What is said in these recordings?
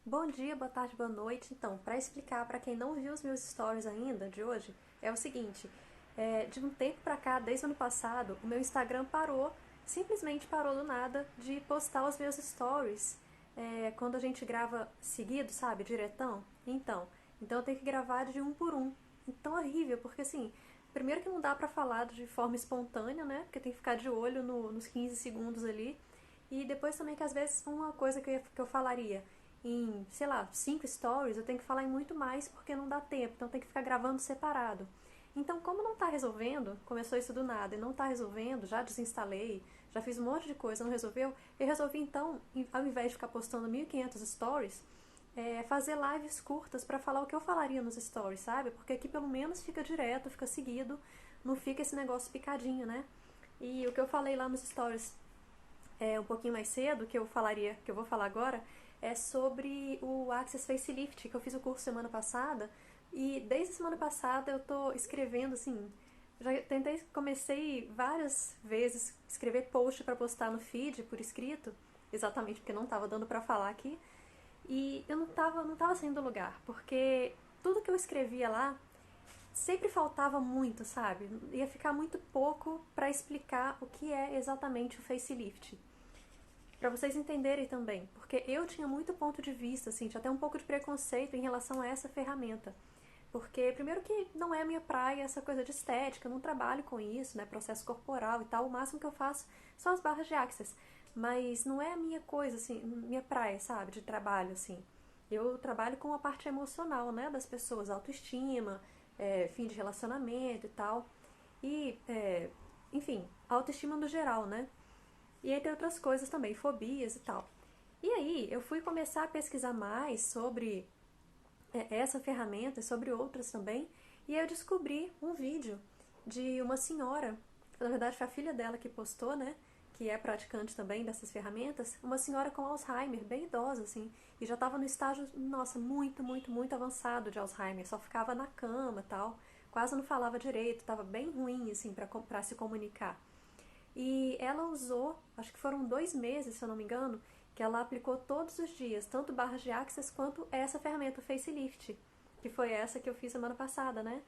Bom dia, boa tarde, boa noite. Então, para explicar para quem não viu os meus stories ainda de hoje, é o seguinte: de um tempo para cá, desde o ano passado, o meu Instagram parou, simplesmente parou do nada de postar os meus stories. Quando a gente grava seguido, sabe, diretão. Então eu tenho que gravar de um por um. Então é horrível, porque assim, primeiro que não dá para falar de forma espontânea, né? Porque tem que ficar de olho nos 15 segundos ali. E depois também que às vezes uma coisa que eu falaria em, sei lá, 5 stories, eu tenho que falar em muito mais porque não dá tempo, então tem que ficar gravando separado. Então, como não tá resolvendo, começou isso do nada e não tá resolvendo, já desinstalei, já fiz um monte de coisa, não resolveu, eu resolvi então, ao invés de ficar postando 1.500 stories, fazer lives curtas para falar o que eu falaria nos stories, sabe? Porque aqui pelo menos fica direto, fica seguido, não fica esse negócio picadinho, né? E o que eu falei lá nos stories um pouquinho mais cedo, que eu falaria, que eu vou falar agora, é sobre o Access Facelift, que eu fiz o curso semana passada, e desde semana passada eu tô escrevendo, assim, comecei várias vezes escrever post para postar no feed por escrito, exatamente porque não tava dando para falar aqui, e eu não tava saindo do lugar, porque tudo que eu escrevia lá sempre faltava muito, sabe? Ia ficar muito pouco para explicar o que é exatamente o facelift. Pra vocês entenderem também, porque eu tinha muito ponto de vista, assim, tinha até um pouco de preconceito em relação a essa ferramenta. Porque, primeiro que não é a minha praia essa coisa de estética, eu não trabalho com isso, né, processo corporal e tal, o máximo que eu faço são as barras de Access. Mas não é a minha coisa, assim, minha praia, sabe, de trabalho, assim. Eu trabalho com a parte emocional, né, das pessoas, autoestima, fim de relacionamento e tal. E, enfim, autoestima no geral, né? E entre outras coisas também, fobias e tal. E aí eu fui começar a pesquisar mais sobre essa ferramenta e sobre outras também, e aí eu descobri um vídeo de uma senhora, na verdade foi a filha dela que postou, né? Que é praticante também dessas ferramentas, uma senhora com Alzheimer, bem idosa, assim, e já estava no estágio, nossa, muito, muito, muito avançado de Alzheimer, só ficava na cama e tal, quase não falava direito, estava bem ruim, assim, para se comunicar. E ela usou, acho que foram 2 meses, se eu não me engano, que ela aplicou todos os dias, tanto barras de Access quanto essa ferramenta, o Facelift, que foi essa que eu fiz semana passada, né?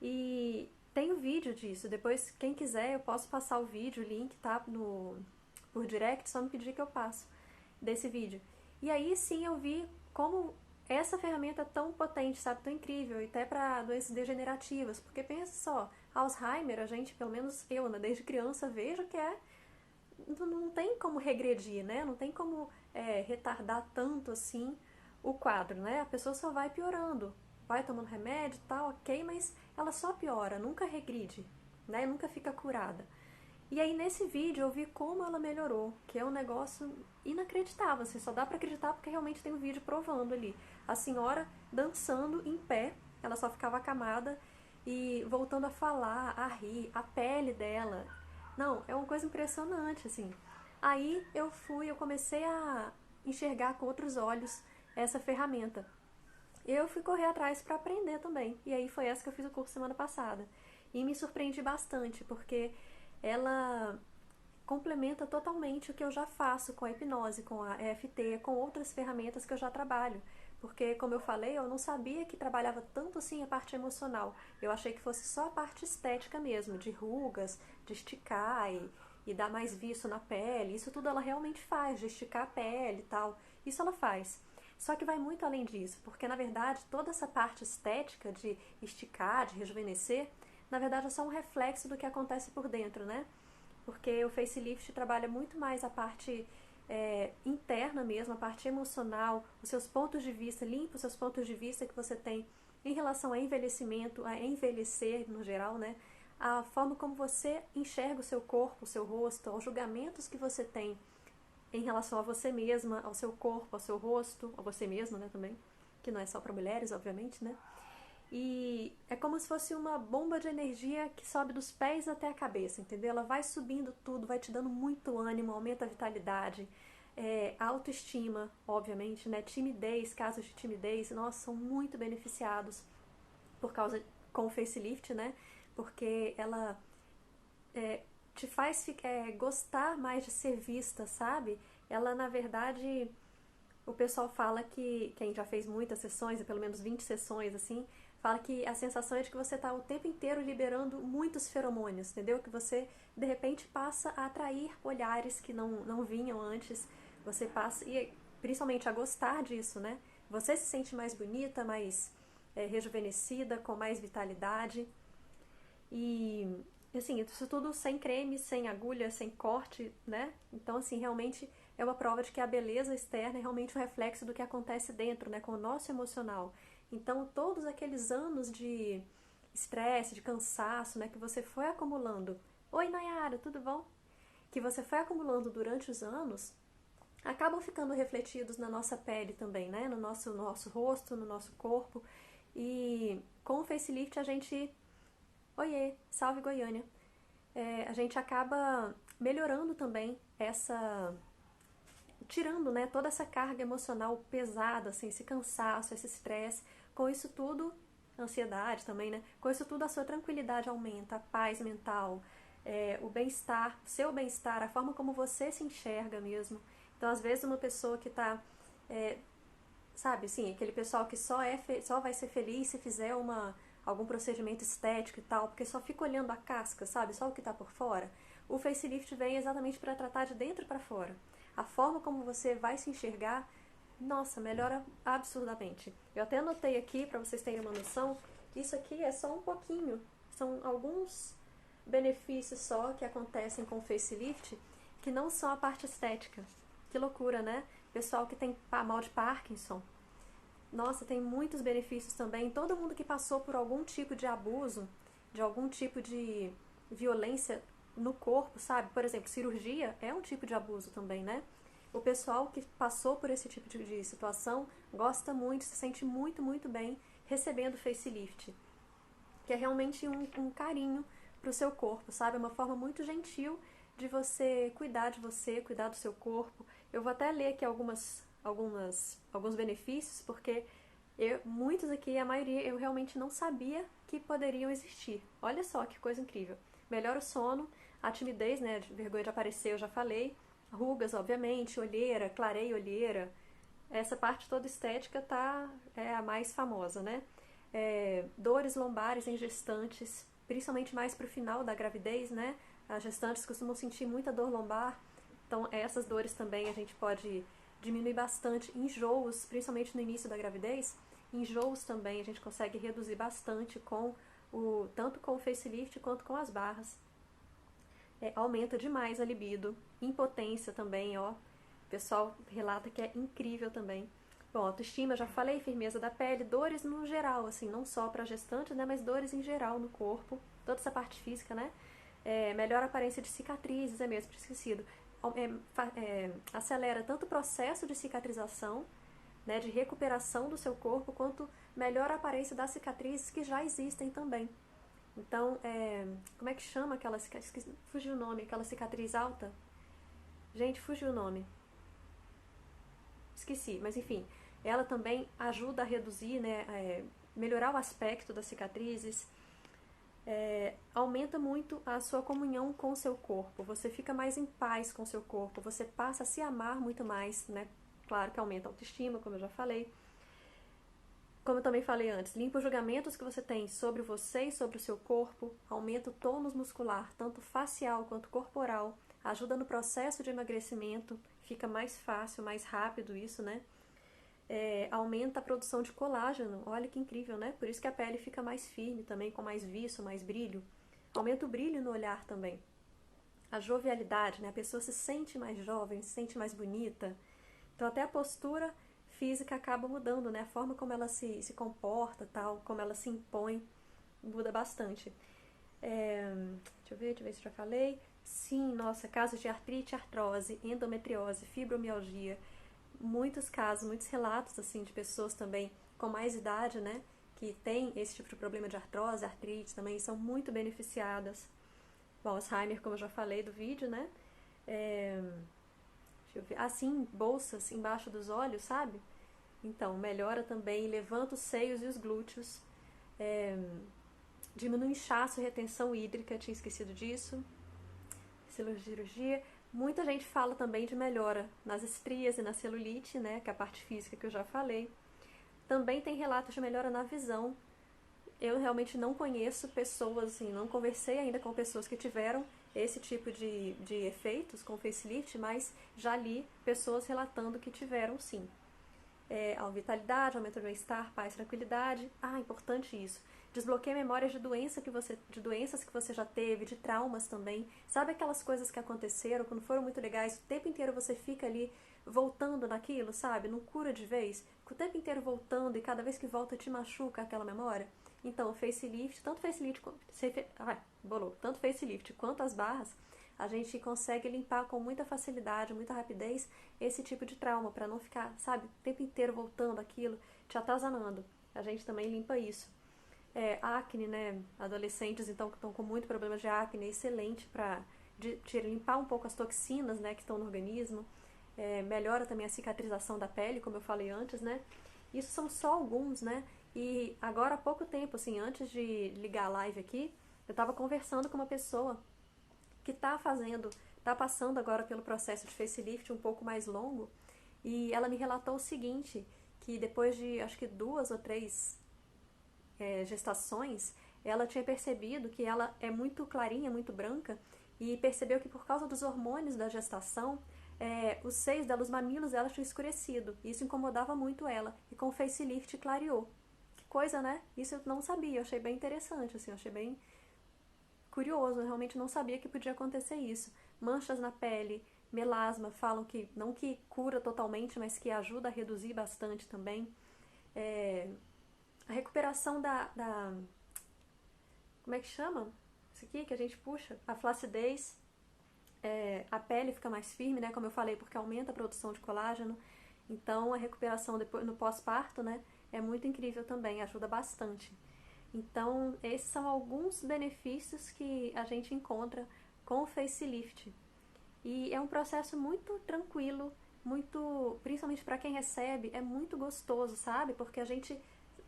E tem o vídeo disso, depois quem quiser eu posso passar o vídeo, o link tá por direct, só me pedir que eu passo desse vídeo. E aí sim eu vi como essa ferramenta é tão potente, sabe, tão incrível, e até para doenças degenerativas, porque pensa só, Alzheimer, a gente, pelo menos eu, né, desde criança vejo que não tem como regredir, né? Não tem como retardar tanto assim o quadro, né? A pessoa só vai piorando, vai tomando remédio e tal, ok, mas ela só piora, nunca regride, né? Nunca fica curada. E aí nesse vídeo eu vi como ela melhorou, que é um negócio inacreditável, assim, só dá pra acreditar porque realmente tem um vídeo provando ali. A senhora dançando em pé, ela só ficava acamada e voltando a falar, a rir, a pele dela. Não, é uma coisa impressionante, assim. Aí eu comecei a enxergar com outros olhos essa ferramenta. Eu fui correr atrás para aprender também. E aí foi essa que eu fiz o curso semana passada. E me surpreendi bastante, porque ela complementa totalmente o que eu já faço com a hipnose, com a EFT, com outras ferramentas que eu já trabalho. Porque, como eu falei, eu não sabia que trabalhava tanto assim a parte emocional. Eu achei que fosse só a parte estética mesmo, de rugas, de esticar e dar mais viço na pele. Isso tudo ela realmente faz, de esticar a pele e tal. Isso ela faz. Só que vai muito além disso, porque na verdade toda essa parte estética de esticar, de rejuvenescer, na verdade é só um reflexo do que acontece por dentro, né? Porque o facelift trabalha muito mais a parte interna mesmo, a parte emocional, os seus pontos de vista, limpa os seus pontos de vista que você tem em relação a envelhecimento, a envelhecer no geral, né? A forma como você enxerga o seu corpo, o seu rosto, os julgamentos que você tem em relação a você mesma, ao seu corpo, ao seu rosto, a você mesma, né, também, que não é só para mulheres, obviamente, né? E é como se fosse uma bomba de energia que sobe dos pés até a cabeça, entendeu? Ela vai subindo tudo, vai te dando muito ânimo, aumenta a vitalidade, autoestima, obviamente, né? Timidez, casos de timidez, nós são muito beneficiados por causa com o facelift, né? Porque ela te faz gostar mais de ser vista, sabe? Ela, na verdade, O pessoal fala que, quem já fez muitas sessões, pelo menos 20 sessões, assim, fala que a sensação é de que você está o tempo inteiro liberando muitos feromônios, entendeu? Que você, de repente, passa a atrair olhares que não vinham antes. Você passa, e principalmente a gostar disso, né? Você se sente mais bonita, mais rejuvenescida, com mais vitalidade. E, assim, isso tudo sem creme, sem agulha, sem corte, né? Então, assim, realmente é uma prova de que a beleza externa é realmente um reflexo do que acontece dentro, né? Com o nosso emocional. Então, todos aqueles anos de estresse, de cansaço, né? Que você foi acumulando. Oi, Nayara, tudo bom? Que você foi acumulando durante os anos, acabam ficando refletidos na nossa pele também, né? No nosso rosto, no nosso corpo. E com o facelift a gente... Oiê, salve Goiânia! A gente acaba melhorando também essa... tirando, né, toda essa carga emocional pesada, assim, esse cansaço, esse estresse. Com isso tudo, ansiedade também, né? Com isso tudo a sua tranquilidade aumenta, a paz mental, o bem-estar, seu bem-estar, a forma como você se enxerga mesmo. Então, às vezes, uma pessoa que está, sabe, assim, aquele pessoal que só vai ser feliz se fizer algum procedimento estético e tal, porque só fica olhando a casca, sabe, só o que está por fora. O facelift vem exatamente para tratar de dentro para fora. A forma como você vai se enxergar, nossa, melhora absurdamente. Eu até anotei aqui, para vocês terem uma noção, isso aqui é só um pouquinho, são alguns benefícios só que acontecem com o facelift, que não são a parte estética. Que loucura, né? Pessoal que tem mal de Parkinson, nossa, tem muitos benefícios também. Todo mundo que passou por algum tipo de abuso, de algum tipo de violência no corpo, sabe? Por exemplo, cirurgia é um tipo de abuso também, né? O pessoal que passou por esse tipo de situação gosta muito, se sente muito, muito bem recebendo facelift, que é realmente um carinho pro seu corpo, sabe? É uma forma muito gentil de você, cuidar do seu corpo. Eu vou até ler aqui alguns benefícios, porque muitos aqui, a maioria, eu realmente não sabia que poderiam existir. Olha só que coisa incrível. Melhora o sono, a timidez, né, de vergonha de aparecer, eu já falei. Rugas, obviamente, olheira, clareia olheira. Essa parte toda estética é a mais famosa, né? Dores lombares em gestantes, principalmente mais pro final da gravidez, né? As gestantes costumam sentir muita dor lombar, então essas dores também a gente pode diminuir bastante. Enjoos, principalmente no início da gravidez, enjoos também a gente consegue reduzir bastante tanto com o facelift quanto com as barras. Aumenta demais a libido, impotência também, ó. O pessoal relata que é incrível também. Bom, autoestima, já falei, firmeza da pele, dores no geral, assim, não só para gestantes, né, mas dores em geral no corpo, toda essa parte física, né? Melhora a aparência de cicatrizes, é mesmo, esquecido. Acelera tanto o processo de cicatrização, né, de recuperação do seu corpo, quanto melhora a aparência das cicatrizes que já existem também. Então, como é que chama aquela cicatriz? Fugiu o nome, aquela cicatriz alta? Gente, fugiu o nome. Esqueci, mas enfim, ela também ajuda a reduzir, né, melhorar o aspecto das cicatrizes, aumenta muito a sua comunhão com o seu corpo, você fica mais em paz com o seu corpo, você passa a se amar muito mais, né? Claro que aumenta a autoestima, como eu já falei. Como eu também falei antes, limpa os julgamentos que você tem sobre você e sobre o seu corpo, aumenta o tônus muscular, tanto facial quanto corporal, ajuda no processo de emagrecimento, fica mais fácil, mais rápido isso, né? Aumenta a produção de colágeno, olha que incrível, né? Por isso que a pele fica mais firme também, com mais viço, mais brilho. Aumenta o brilho no olhar também. A jovialidade, né? A pessoa se sente mais jovem, se sente mais bonita. Então até a postura física acaba mudando, né? A forma como ela se comporta, tal, como ela se impõe, muda bastante. Deixa eu ver se eu já falei. Sim, nossa, casos de artrite, artrose, endometriose, fibromialgia, muitos casos, muitos relatos assim de pessoas também com mais idade, né, que tem esse tipo de problema de artrose, artrite também, são muito beneficiadas. Bom, Alzheimer, como eu já falei do vídeo, né, deixa eu ver, assim, bolsas embaixo dos olhos, sabe? Então, melhora também, levanta os seios e os glúteos, diminui inchaço e retenção hídrica, tinha esquecido disso. Cirurgia, Muita gente fala também de melhora nas estrias e na celulite, né, que é a parte física que eu já falei. Também tem relatos de melhora na visão. Eu realmente não conheço pessoas, assim, não conversei ainda com pessoas que tiveram esse tipo de efeitos com facelift, mas já li pessoas relatando que tiveram sim. A vitalidade, aumento do bem-estar, paz, tranquilidade. Ah, importante isso. Desbloqueia memórias de doenças que você já teve, de traumas também. Sabe aquelas coisas que aconteceram, quando foram muito legais, o tempo inteiro você fica ali voltando naquilo, sabe? Não cura de vez. O tempo inteiro voltando e cada vez que volta te machuca aquela memória. Então, o facelift, tanto facelift quanto as barras, a gente consegue limpar com muita facilidade, muita rapidez esse tipo de trauma, para não ficar, sabe, o tempo inteiro voltando aquilo, te atazanando. A gente também limpa isso. Acne, né? Adolescentes, então, que estão com muito problema de acne, é excelente para limpar um pouco as toxinas, né, que estão no organismo. Melhora também a cicatrização da pele, como eu falei antes, né? Isso são só alguns, né? E agora há pouco tempo, assim, antes de ligar a live aqui, eu estava conversando com uma pessoa que está passando agora pelo processo de facelift um pouco mais longo, e ela me relatou o seguinte, que depois de acho que 2 ou 3 gestações, ela tinha percebido que ela é muito clarinha, muito branca, e percebeu que por causa dos hormônios da gestação, os seios dela, os mamilos dela tinham escurecido, e isso incomodava muito ela, e com o facelift clareou. Que coisa, né? Isso eu não sabia, eu achei bem interessante, assim, eu achei bem curioso, eu realmente não sabia que podia acontecer isso. Manchas na pele, melasma, falam que não que cura totalmente, mas que ajuda a reduzir bastante também. A recuperação como é que chama? Isso aqui que a gente puxa? A flacidez. A pele fica mais firme, né? Como eu falei, porque aumenta a produção de colágeno. Então, a recuperação depois, no pós-parto, né? É muito incrível também, ajuda bastante. Então, esses são alguns benefícios que a gente encontra com o facelift. E é um processo muito tranquilo, muito, principalmente para quem recebe, é muito gostoso, sabe? Porque a gente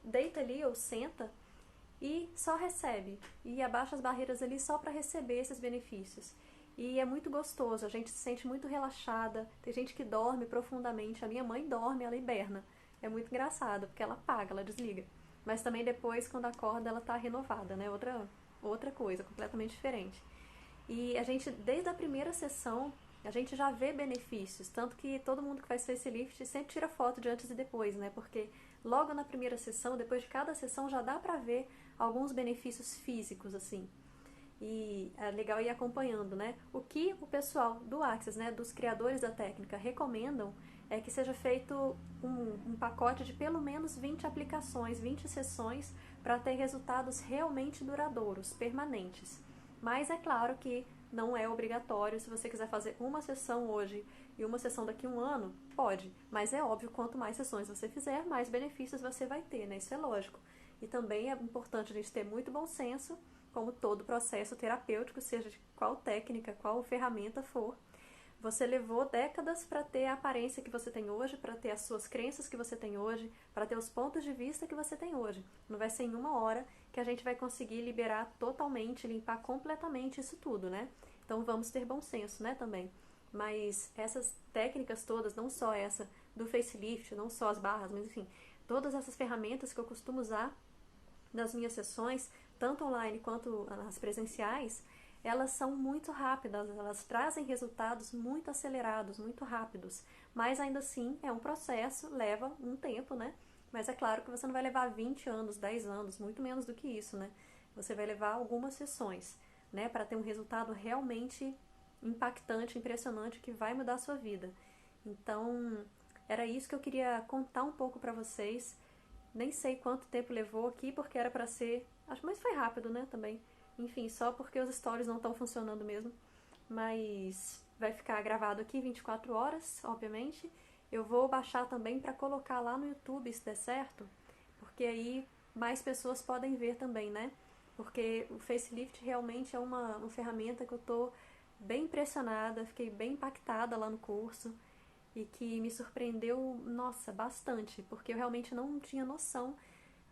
deita ali ou senta e só recebe. E abaixa as barreiras ali só para receber esses benefícios. E é muito gostoso, a gente se sente muito relaxada. Tem gente que dorme profundamente. A minha mãe dorme, ela hiberna. É muito engraçado, porque ela apaga, ela desliga. Mas também depois, quando acorda, ela tá renovada, né? Outra coisa, completamente diferente. E a gente, desde a primeira sessão, a gente já vê benefícios. Tanto que todo mundo que faz facelift sempre tira foto de antes e depois, né? Porque logo na primeira sessão, depois de cada sessão, já dá pra ver alguns benefícios físicos, assim. E é legal ir acompanhando, né? O que o pessoal do Axis, né, dos criadores da técnica, recomendam é que seja feito um pacote de pelo menos 20 aplicações, 20 sessões, para ter resultados realmente duradouros, permanentes. Mas é claro que não é obrigatório. Se você quiser fazer uma sessão hoje e uma sessão daqui a um ano, pode. Mas é óbvio, quanto mais sessões você fizer, mais benefícios você vai ter, né? Isso é lógico. E também é importante a gente ter muito bom senso, como todo processo terapêutico, seja de qual técnica, qual ferramenta for. Você levou décadas para ter a aparência que você tem hoje, para ter as suas crenças que você tem hoje, para ter os pontos de vista que você tem hoje. Não vai ser em uma hora que a gente vai conseguir liberar totalmente, limpar completamente isso tudo, né? Então vamos ter bom senso, né, também. Mas essas técnicas todas, não só essa do facelift, não só as barras, mas enfim, todas essas ferramentas que eu costumo usar nas minhas sessões, tanto online quanto nas presenciais, elas são muito rápidas, elas trazem resultados muito acelerados, muito rápidos. Mas ainda assim é um processo, leva um tempo, né? Mas é claro que você não vai levar 20 anos, 10 anos, muito menos do que isso, né? Você vai levar algumas sessões, né? Para ter um resultado realmente impactante, impressionante, que vai mudar a sua vida. Então, era isso que eu queria contar um pouco para vocês. Nem sei quanto tempo levou aqui, porque era pra ser... Mas foi rápido, né, também. Enfim, só porque os stories não estão funcionando mesmo. Mas vai ficar gravado aqui 24 horas, obviamente. Eu vou baixar também pra colocar lá no YouTube, se der certo. Porque aí mais pessoas podem ver também, né? Porque o facelift realmente é uma ferramenta que eu tô bem impressionada, fiquei bem impactada lá no curso e que me surpreendeu, nossa, bastante, porque eu realmente não tinha noção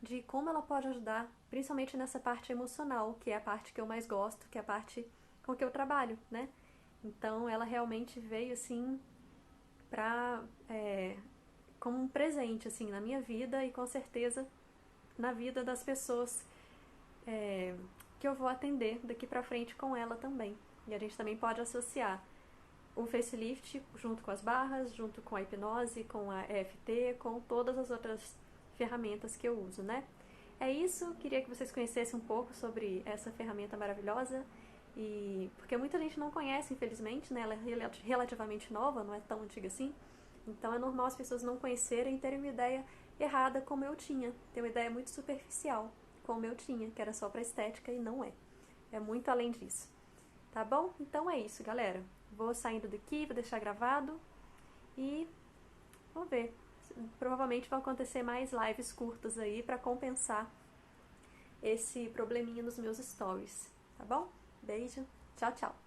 de como ela pode ajudar, principalmente nessa parte emocional, que é a parte que eu mais gosto, que é a parte com que eu trabalho, né? Então ela realmente veio assim como um presente assim na minha vida e com certeza na vida das pessoas que eu vou atender daqui pra frente com ela também. E a gente também pode associar o facelift junto com as barras, junto com a hipnose, com a EFT, com todas as outras ferramentas que eu uso, né? É isso, queria que vocês conhecessem um pouco sobre essa ferramenta maravilhosa, e porque muita gente não conhece, infelizmente, né? Ela é relativamente nova, não é tão antiga assim, então é normal as pessoas não conhecerem e terem uma ideia errada como eu tinha, ter uma ideia muito superficial como eu tinha, que era só pra estética e não é. É muito além disso. Tá bom? Então é isso, galera. Vou saindo daqui, vou deixar gravado e vamos ver. Provavelmente vão acontecer mais lives curtas aí pra compensar esse probleminha nos meus stories, tá bom? Beijo, tchau, tchau.